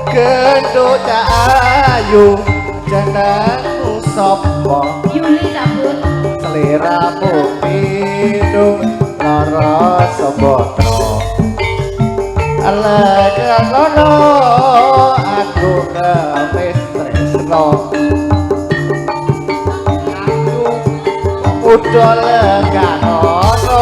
gendut ayu jenengmu sapa Yuli cabut seliramu pindung lara sembatra lega kono aku ngemis tresno aku udah lega kono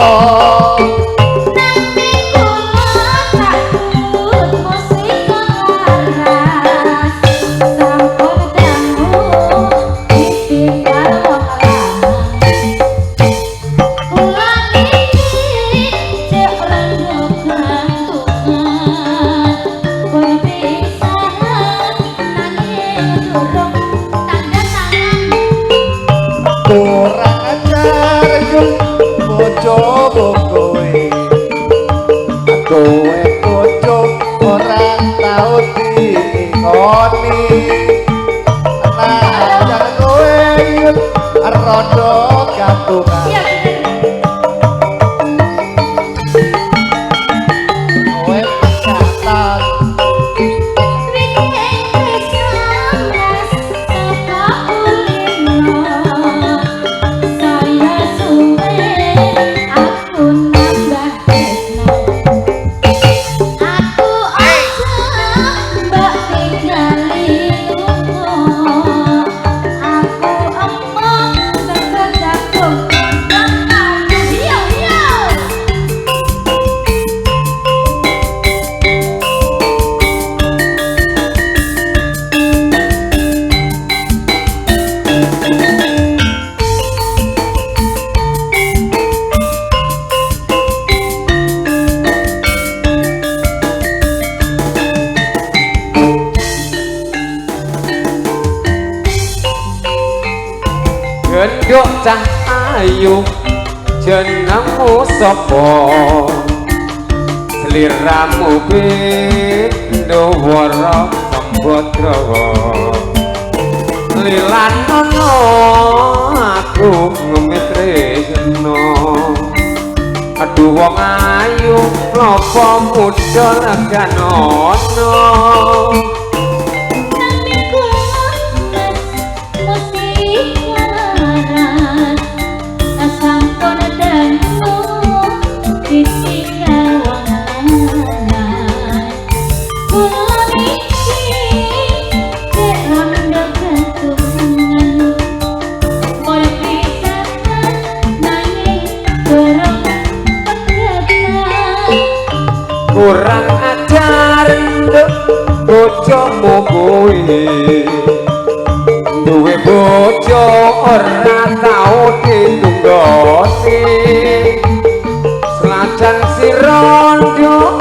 kurang ajar yuk bojo kowe kowe bojo orang tau diingoni ajar kowe yuk rodo gantungan kowe pesatan genduk cah ayu jenengmu sapa sliramu pindho wara sembatra lilanono aku ngemis tresno aduh wong ayu napa muda leganono kurang ajar nduk bojomu kowe duwe bojo ora tau ditunggoni selajan si rondo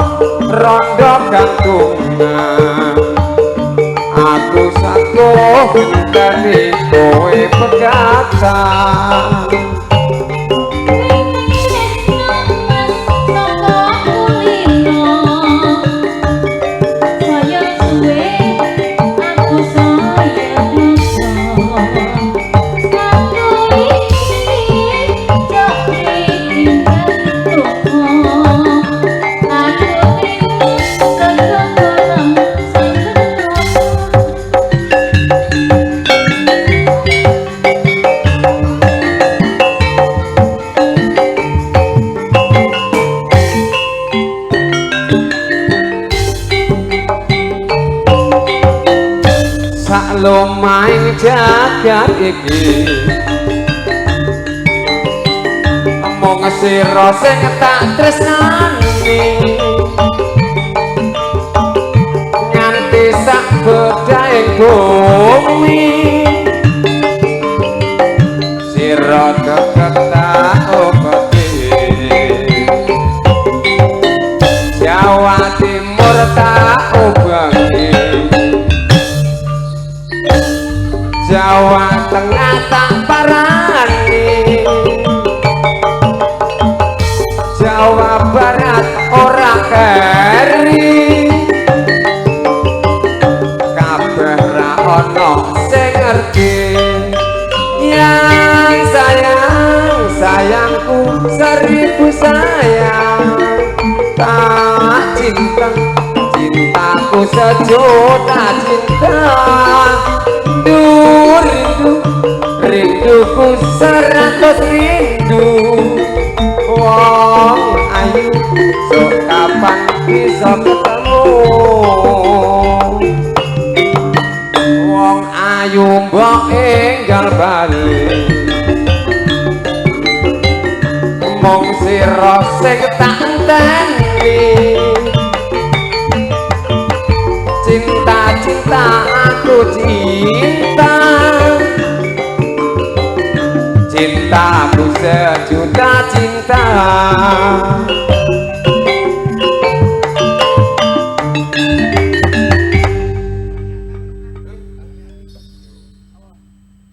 gantungan aku saguh dari kowe pegatan lumaing jagat iki omong sira sing tak tresnani nganti sak bedhaing bumi sira deket tak obati Jawa Timur tak obangi Jawa Tengah tak parani Jawa Barat ora keri kabeh ra cintaku sejuta cinta, rindu, rinduku 100 rindu. Wong ayu, sok kapan bisa ketemu? Wong ayu mbok enggal bali, mong sira sing tak enteni. Cinta, cinta, aku cinta, cintaku sejuta cinta.